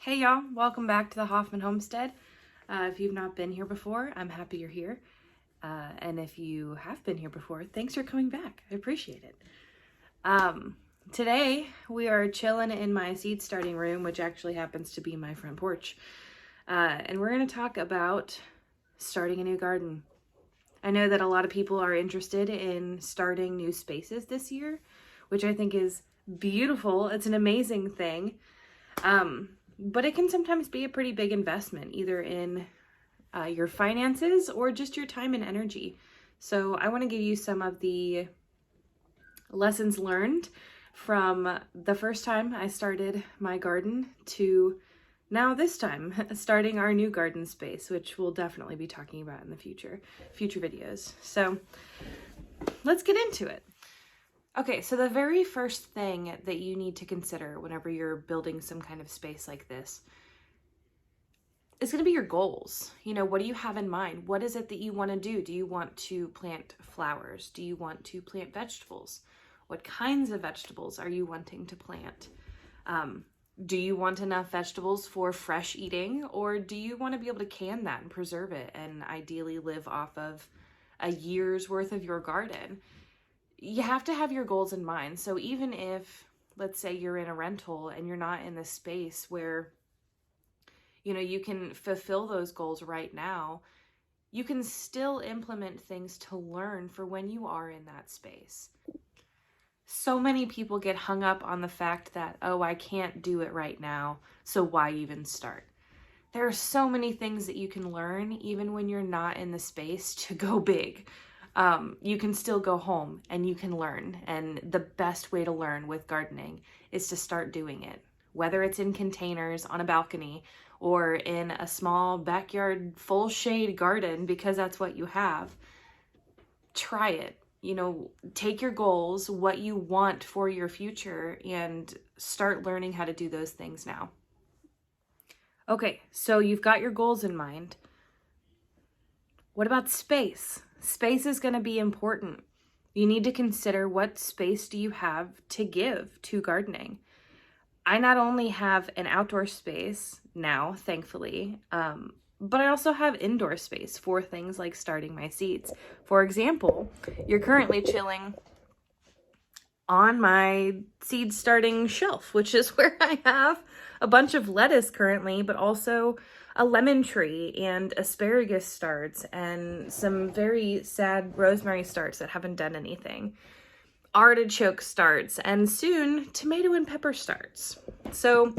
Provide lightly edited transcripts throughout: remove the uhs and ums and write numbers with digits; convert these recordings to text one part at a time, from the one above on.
Hey y'all, welcome back to the Hoffmann Homestead. If you've not been here before, I'm happy you're here. And if you have been here before, thanks for coming back. I appreciate it. Today we are chilling in my seed starting room, which actually happens to be my front porch. And we're going to talk about starting a new garden. I know that a lot of people are interested in starting new spaces this year, which I think is beautiful. It's an amazing thing. But it can sometimes be a pretty big investment, either in your finances or just your time and energy. So I want to give you some of the lessons learned from the first time I started my garden to now this time, starting our new garden space, which we'll definitely be talking about in the future videos. So let's get into it. Okay, so the very first thing that you need to consider whenever you're building some kind of space like this is going to be your goals. You know, what do you have in mind? What is it that you want to do? Do you want to plant flowers? Do you want to plant vegetables? What kinds of vegetables are you wanting to plant? Do you want enough vegetables for fresh eating, or do you want to be able to can that and preserve it and ideally live off of a year's worth of your garden? You have to have your goals in mind. So even if, let's say, you're in a rental and you're not in the space where, you know, you can fulfill those goals right now, you can still implement things to learn for when you are in that space. So many people get hung up on the fact that, oh, I can't do it right now, so why even start? There are so many things that you can learn even when you're not in the space to go big. You can still go home and you can learn. And the best way to learn with gardening is to start doing it. Whether it's in containers on a balcony or in a small backyard full shade garden, because that's what you have, try it. You know, take your goals, what you want for your future, and start learning how to do those things now. Okay, so you've got your goals in mind. What about space? Space is going to be important. You need to consider, what space do you have to give to gardening? I not only have an outdoor space now, thankfully, but I also have indoor space for things like starting my seeds. For example, you're currently chilling on my seed starting shelf, which is where I have a bunch of lettuce currently, but also a lemon tree and asparagus starts and some very sad rosemary starts that haven't done anything, artichoke starts, and soon tomato and pepper starts. So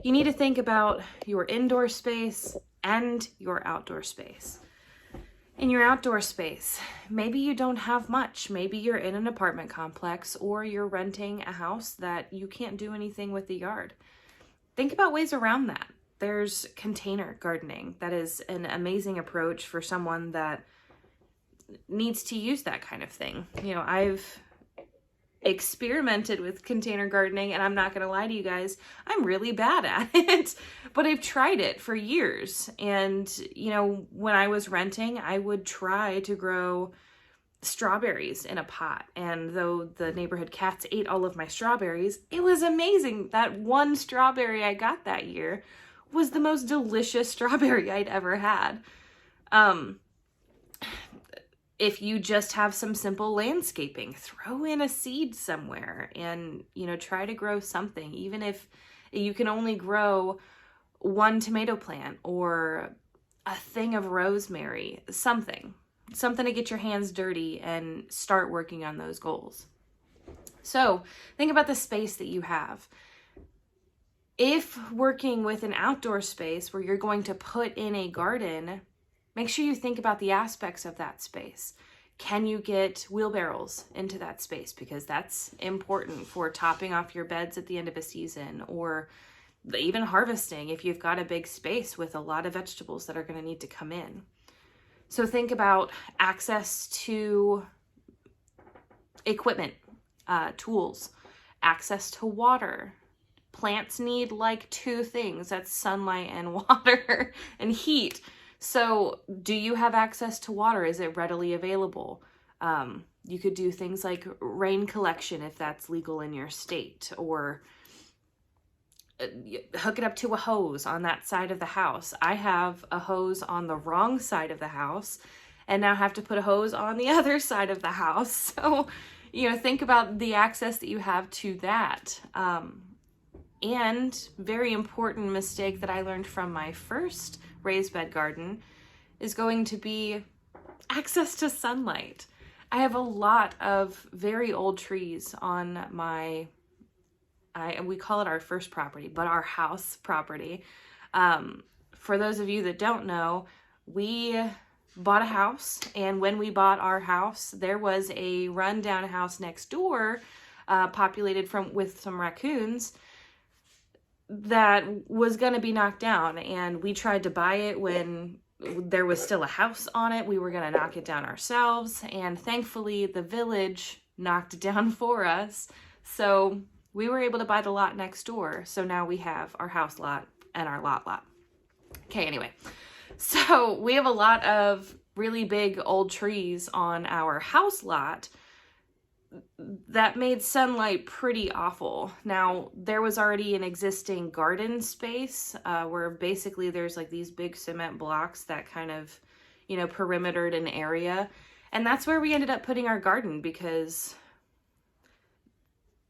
you need to think about your indoor space and your outdoor space. In your outdoor space, maybe you don't have much. Maybe you're in an apartment complex or you're renting a house that you can't do anything with the yard. Think about ways around that. There's container gardening. That is an amazing approach for someone that needs to use that kind of thing. You know, I've experimented with container gardening, and I'm not going to lie to you guys, I'm really bad at it, but I've tried it for years. And, you know, when I was renting, I would try to grow strawberries in a pot. And though the neighborhood cats ate all of my strawberries, it was amazing. That one strawberry I got that year was the most delicious strawberry I'd ever had. If you just have some simple landscaping, throw in a seed somewhere and, you know, try to grow something. Even if you can only grow one tomato plant or a thing of rosemary, something to get your hands dirty and start working on those goals. So think about the space that you have. If working with an outdoor space where you're going to put in a garden, make sure you think about the aspects of that space. Can you get wheelbarrows into that space? Because that's important for topping off your beds at the end of a season, or even harvesting if you've got a big space with a lot of vegetables that are going to need to come in. So think about access to equipment, tools, access to water. Plants need like two things. That's sunlight and water and heat. So do you have access to water? Is it readily available? You could do things like rain collection if that's legal in your state, or hook it up to a hose on that side of the house. I have a hose on the wrong side of the house and now have to put a hose on the other side of the house. So, think about the access that you have to that. And very important mistake that I learned from my first raised bed garden is going to be access to sunlight. I have a lot of very old trees on we call it our first property, but our house property. For those of you that don't know, we bought a house, and when we bought our house, there was a rundown house next door, populated with some raccoons, that was going to be knocked down. And we tried to buy it when there was still a house on it. We were going to knock it down ourselves, and thankfully the village knocked it down for us. So we were able to buy the lot next door. So now we have our house lot and our lot. Okay, anyway. So we have a lot of really big old trees on our house lot that made sunlight pretty awful. Now, there was already an existing garden space where basically there's like these big cement blocks that kind of, perimetered an area. And that's where we ended up putting our garden, because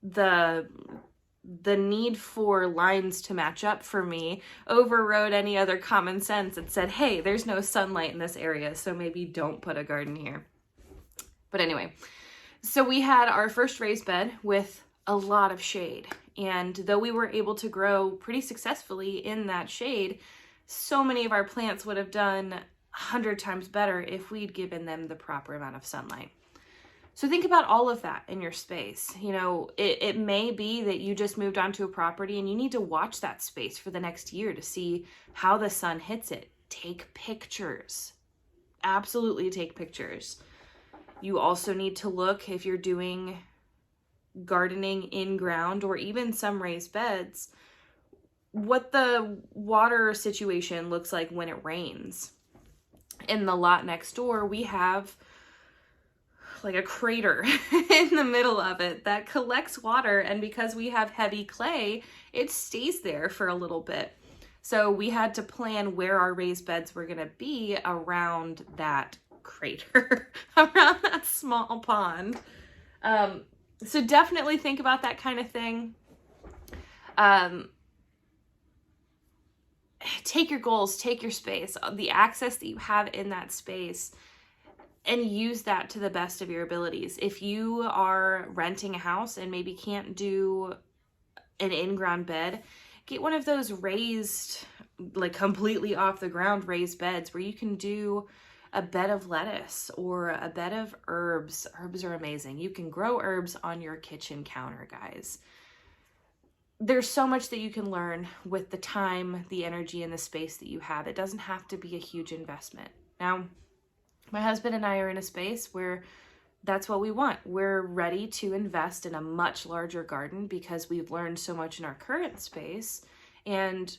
the need for lines to match up for me overrode any other common sense and said, hey, there's no sunlight in this area, so maybe don't put a garden here. But anyway, so we had our first raised bed with a lot of shade. And though we were able to grow pretty successfully in that shade, so many of our plants would have done 100 times better if we'd given them the proper amount of sunlight. So think about all of that in your space. It may be that you just moved onto a property and you need to watch that space for the next year to see how the sun hits it. Take pictures. Absolutely take pictures. You also need to look, if you're doing gardening in ground or even some raised beds, what the water situation looks like when it rains. In the lot next door, we have like a crater in the middle of it that collects water, and because we have heavy clay, it stays there for a little bit. So we had to plan where our raised beds were going to be around that crater, around that small pond. So definitely think about that kind of thing. Take your goals, take your space, the access that you have in that space, and use that to the best of your abilities. If you are renting a house and maybe can't do an in-ground bed, get one of those raised, like completely off the ground raised beds where you can do a bed of lettuce or a bed of herbs. Herbs are amazing. You can grow herbs on your kitchen counter, guys. There's so much that you can learn with the time, the energy, and the space that you have. It doesn't have to be a huge investment. Now, my husband and I are in a space where that's what we want. We're ready to invest in a much larger garden because we've learned so much in our current space, and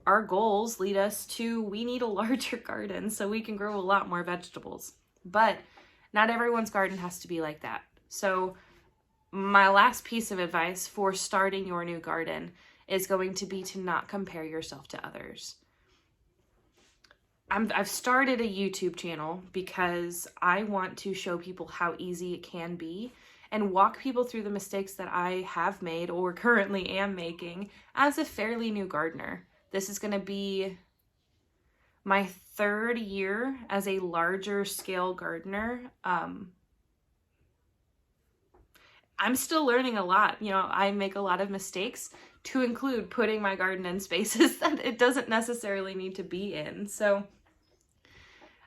our goals lead us to, we need a larger garden so we can grow a lot more vegetables. But not everyone's garden has to be like that. So my last piece of advice for starting your new garden is going to be to not compare yourself to others. I've started a YouTube channel because I want to show people how easy it can be and walk people through the mistakes that I have made or currently am making as a fairly new gardener. This is going to be my third year as a larger scale gardener. I'm still learning a lot. I make a lot of mistakes, to include putting my garden in spaces that it doesn't necessarily need to be in. So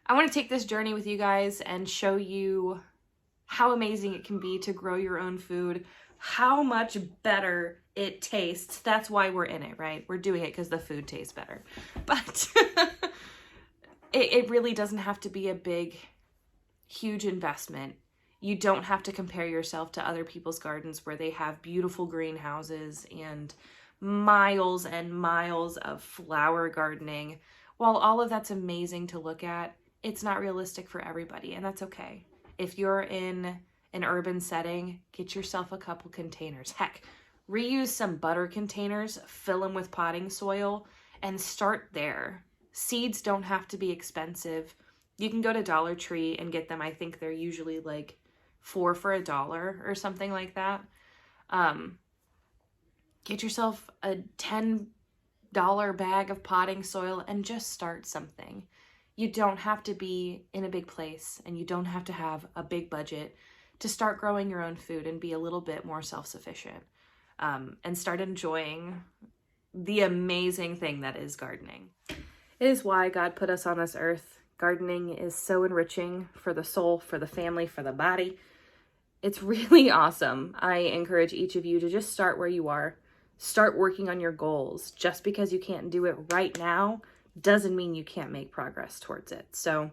I want to take this journey with you guys and show you how amazing it can be to grow your own food, how much better it tastes. That's why we're in it, right? We're doing it because the food tastes better. But it really doesn't have to be a big, huge investment. You don't have to compare yourself to other people's gardens where they have beautiful greenhouses and miles of flower gardening. While all of that's amazing to look at, it's not realistic for everybody, and that's okay. If you're in an urban setting, get yourself a couple containers. Heck, reuse some butter containers, fill them with potting soil, and start there. Seeds don't have to be expensive. You can go to Dollar Tree and get them. I think they're usually like 4 for $1 or something like that. Get yourself a $10 bag of potting soil and just start something. You don't have to be in a big place, and you don't have to have a big budget to start growing your own food and be a little bit more self-sufficient, and start enjoying the amazing thing that is gardening. It is why God put us on this earth. Gardening is so enriching for the soul, for the family, for the body. It's really awesome. I encourage each of you to just start where you are. Start working on your goals. Just because you can't do it right now doesn't mean you can't make progress towards it. So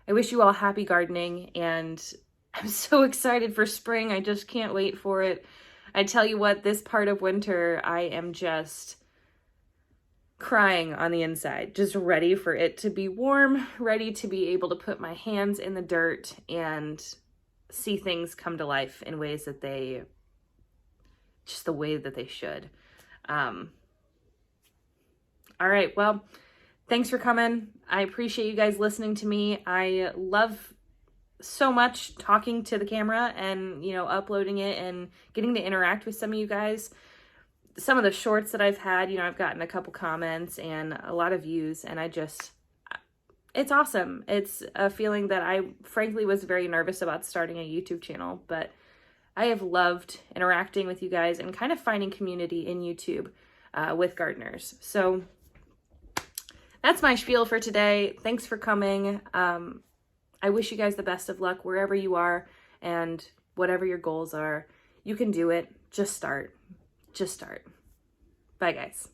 I wish you all happy gardening, and I'm so excited for spring. I just can't wait for it. I tell you what, this part of winter, I am just crying on the inside, just ready for it to be warm, ready to be able to put my hands in the dirt and see things come to life in ways that just the way that they should. All right, well, thanks for coming. I appreciate you guys listening to me. I love so much talking to the camera and, uploading it and getting to interact with some of you guys. Some of the shorts that I've had, I've gotten a couple comments and a lot of views, and it's awesome. It's a feeling that I frankly was very nervous about starting a YouTube channel, but I have loved interacting with you guys and kind of finding community in YouTube with gardeners. So that's my spiel for today. Thanks for coming. I wish you guys the best of luck wherever you are and whatever your goals are. You can do it. Just start. Just start. Bye, guys.